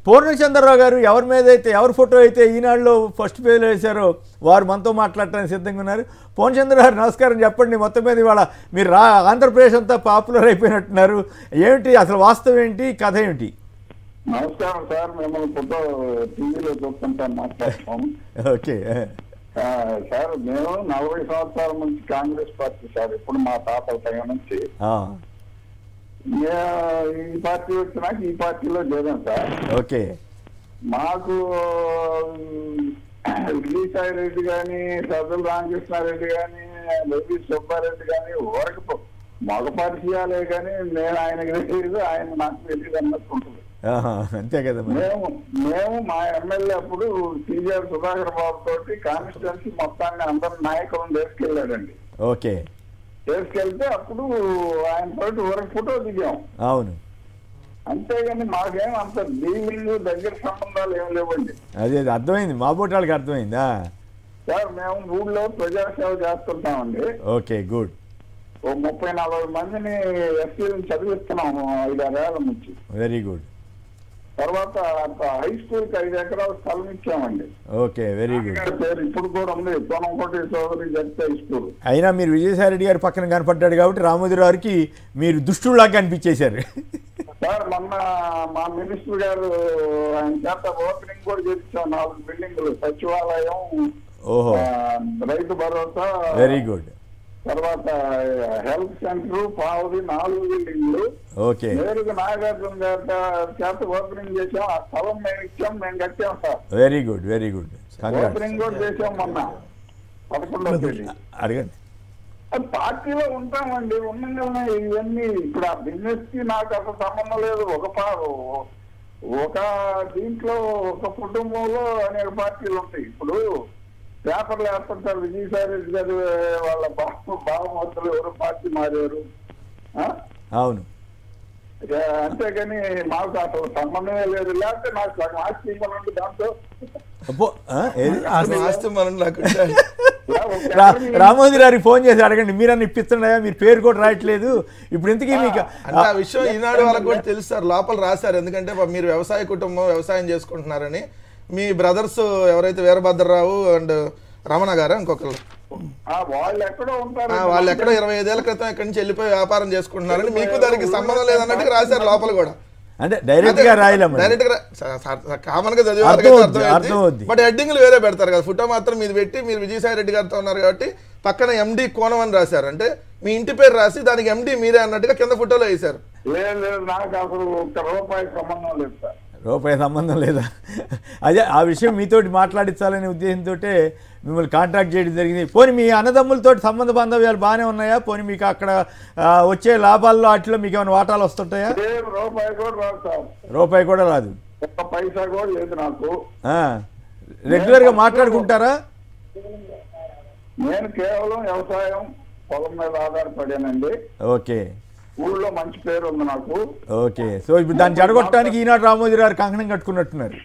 పూర్ణచంద్రరావు గారు ఎవరి మీద అయితే ఎవరి ఫోటో అయితే ఈనాడులో ఫస్ట్ పేజ్లో వేశారో వారు మనతో మాట్లాడటానికి సిద్ధంగా ఉన్నారు. పూర్ణచంద్ర గారు నమస్కారం, చెప్పండి. మొత్తం మీద ఇవాళ మీరు ఆంధ్రప్రదేశ్ అంతా పాపులర్ అయిపోయినట్టున్నారు. ఏమిటి అసలు వాస్తవం ఏంటి, కథ ఏమిటి? నమస్కారం సార్, మేము ఫోటో టీవీలో చూస్తుంటాం, మాట్లాడతాం. ఓకే సార్, మేము 40 సంవత్సరాల నుంచి కాంగ్రెస్ పార్టీ సార్. ఇప్పుడు మా తాతల టైం నుంచి ఈ పార్టీ వచ్చినాక ఈ పార్టీలో చేరాం సార్. ఓకే. మాకు విజయసాయి రెడ్డి కానీ, సజ్జల రామకృష్ణారెడ్డి కానీ, లవి సుబ్బారెడ్డి కానీ ఊరికి మగ పరిచయాలే కానీ నేను ఆయనకి తెలియదు, ఆయన నాకు తెలియదు అన్నట్టు ఉంటుంది. అంతే కదా. మేము మా ఎమ్మెల్యే అప్పుడు టీజీఆర్ సుధాకర్ బాబు తోటి కాన్స్టిట్యున్సీ మొత్తాన్ని అందరు నాయకులను తీసుకెళ్ళాడండి. ఓకే. తీసుకెళ్తే అప్పుడు ఆయన తోటి ఊరికి ఫోటో దిగాం. అవును. అంతేగాని మాకేం అంత డీలింగ్ దగ్గర సంబంధాలు ఏం లేవండి. అదే అర్థమైంది, మా బోటాలకి అర్థమైందా సార్? మేము ఊళ్ళో ప్రజాసేవ చేస్తుంటామండి. Okay, good. ఓ 30-40 మందిని ఎస్సీలను చదివిస్తున్నాము 5-6 ఏళ్ల నుంచి. Very good. తర్వాత హై స్కూల్ కి 5 ఎకరాల స్థలం ఇచ్చామండి. Okay, very good. పేరు ఇప్పుడు కూడా ఉంది, తోనంకోటి చౌదరి జడ్పీ హై స్కూల్. అయినా మీరు విజయసాయి రెడ్డి గారి పక్కన కనపడ్డాడు కాబట్టి రామోజీరావు గారికి మీరు దుష్టులాగా కనిపించేశారు. సార్, మొన్న మా మినిస్టర్ గారు ఆయన చేత ఓపెనింగ్ కూడా చేయించాం. 4 బిల్డింగ్లు, సచివాలయం, రైతు భరోసా, వెరీ గుడ్. తర్వాత హెల్త్ సెంటర్, పావుది 4 బిల్డింగ్లు. ఓకే. నేరుగా నాగార్జున చేత ఓపెనింగ్ చేసాం. ఆ స్థలం మేము ఇచ్చాం, మేము కట్టాం sir. Very good, very good. Opening కూడా చేసాం మొన్న 11వ తేదీ. అడగండి. పార్టీలో ఉంటామండి, ఉండగానే ఇవన్నీ ఇప్పుడు ఆ బిజినెస్ కి నాకు అసలు సంబంధం లేదు. ఒక దీంట్లో ఒక కుటుంబంలో అనేక పార్టీలు ఉంటాయి. ఇప్పుడు పేపర్లు వేస్తుంటారు, విజయసాయి రెడ్డి గారు వాళ్ళ బావమూర్తులు ఎవరు పార్టీ మారారు. అవును. అంతేగాని మాకు అసలు సంబంధమే లేదు. లేకపోతే నాకు ఆస్తి ఇవ్వాలంటే దాంతో రామోజీరావుకి ఫోన్ చేసి అడగండి, మీరన్నా ఇప్పిస్తున్నాయా? మీరు పేరు కూడా రాయట్లేదు. ఇప్పుడు ఇంతకీ మీకు ఆ విషయం ఈనాడు వాళ్ళకి కూడా తెలుసు సార్, లోపల రాశారు. ఎందుకంటే మీరు వ్యవసాయ కుటుంబం, వ్యవసాయం చేసుకుంటున్నారని. మీ బ్రదర్స్ ఎవరైతే వీరభద్రరావు అండ్ రమణ గారు ఇంకొకరు, వాళ్ళు ఎక్కడో 25 ఏళ్ల క్రితం ఇక్కడి నుంచి వెళ్ళిపోయి వ్యాపారం చేసుకుంటున్నారని, మీకు దానికి సంబంధం లేదన్నట్టుగా రాశారు లోపల కూడా. అంటే డైరెక్ట్ గా రాయలేము, డైరెక్ట్ గా కామన్ గా చదివి. బట్ హెడ్డింగ్లు వేరే పెడతారు కదా, ఫోటో మాత్రం మీరు పెట్టి మీరు విజయసాయి రెడ్డి గారితో ఉన్నారు కాబట్టి పక్కన ఎండి కోణం అని రాశారు. అంటే మీ ఇంటి పేరు రాసి దానికి ఎండి మీరే అన్నట్టుగా కింద ఫోటోలో వేశారు. రూపాయి సంబంధం లేదా? అదే ఆ విషయం మీతోటి మాట్లాడించాలనే ఉద్దేశంతో మిమ్మల్ని కాంటాక్ట్ చేయడం జరిగింది. పోనీ మీ అన్నదమ్ములతో సంబంధ బాంధవ్యాలు బాగానే ఉన్నాయా? పోనీ మీకు అక్కడ వచ్చే లాభాల్లో వాటిలో మీకు ఏమైనా వాటాలు వస్తుంటాయా? రూపాయి కూడా రాదు. రెగ్యులర్గా మాట్లాడుకుంటారా? నేను కేవలం వ్యవసాయం, పొలం మీద ఆధారపడానండి. ఓకే. ఊళ్ళో మంచి పేరు ఉంది నాకు. ఓకే. సో ఇప్పుడు దాన్ని జడగొట్టడానికి ఈనాడు రామోజీరావు కంకణం కట్టుకున్నట్టున్నారు.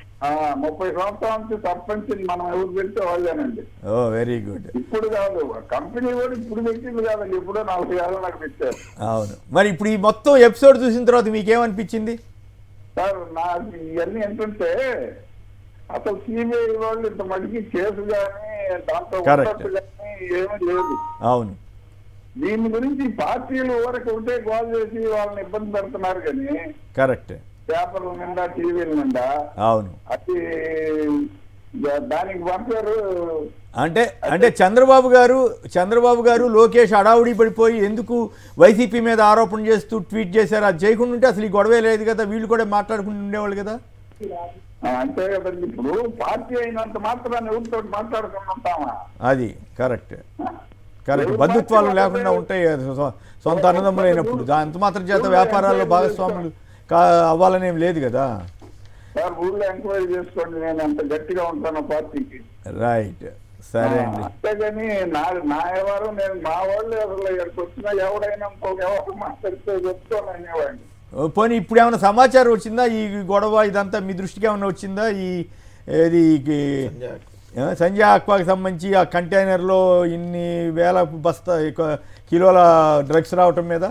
30 సంవత్సరాల నుంచి సర్పంచ్ మనం ఎవరు పెడితే వాళ్ళేనండి. ఓ వెరీ గుడ్. ఇప్పుడు కాదు, కంపెనీ కూడా ఇప్పుడు పెట్టింది కాదండి, ఇప్పుడు 40 ఏళ్ళు నాకు పెట్టారు. అవును. మరి ఇప్పుడు ఈ మొత్తం ఎపిసోడ్ చూసిన తర్వాత మీకేమనిపించింది సార్? నాకు ఇవన్నీ ఏంటంటే అసలు సిబిఐ వాళ్ళు ఇంత మటుకి కేసు కానీ దాంతో కానీ ఏమీ లేదు. అవును. దీని గురించి పార్టీలు ఊరికి ఒకటే గోల్ చేసి వాళ్ళని ఇబ్బంది పెడుతున్నారు కానీ కరెక్ట్ పేపర్ల నిండా, టీవీల నిండా. అవును. అది దానికి పంపారు. అంటే చంద్రబాబు గారు లోకేష్ అడావుడి పడిపోయి ఎందుకు వైసీపీ మీద ఆరోపణ చేస్తూ ట్వీట్ చేశారు. అది చేయకుండా ఉంటే అసలు ఈ గొడవే లేదు కదా, వీళ్ళు కూడా మాట్లాడుకుంటూ ఉండేవాళ్ళు కదా. అంతే కదండి. ఇప్పుడు పార్టీ అయినంత మాత్రాన్ని ఎవరితో మాట్లాడుకుని ఉంటామా? అది కరెక్ట్. బంధుత్వాలు లేకుండా ఉంటాయి సొంత అన్నదమ్ములు అయినప్పుడు. అంత మాత్రం చేత వ్యాపారాల్లో భాగస్వాములు అవ్వాలనేం లేదు కదా. ఊళ్ళో ఎంక్వైరీ చేసుకోండి, నేను ఎంత గట్టిగా ఉంటాను పార్టీకి. రైట్, సరే అండి. అంతేగాని నా ఎవరు నేను మా వాళ్ళు అసలు ఇక్కడికి వచ్చినా ఎవడైనా ఇంకొక ఎవరు మాట్లాడితే చెప్తాను అనేవాడిని. పోనీ ఇప్పుడు ఏమైనా సమాచారం వచ్చిందా ఈ గొడవ ఇదంతా మీ దృష్టికి ఏమైనా వచ్చిందా? ఏది సంజయ్ ఆక్వాకి సంబంధించి ఆ కంటైనర్లో ఇన్ని వేల కిలోల డ్రగ్స్ రావటం మీద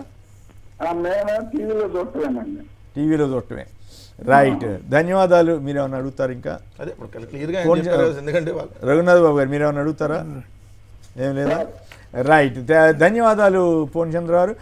టీవీలో చూడటమే. రైట్, ధన్యవాదాలు. మీరేమన్నా అడుగుతారు ఇంకా? అదే ఇప్పుడు క్లియర్గా చెప్పారు కదా, ఎందుకంటే వాళ్ళు రఘునాథ్ బాబు గారు మీరేమన్నా అడుగుతారా? ఏం లేదా? రైట్, ధన్యవాదాలు పూర్ణచంద్ర గారు.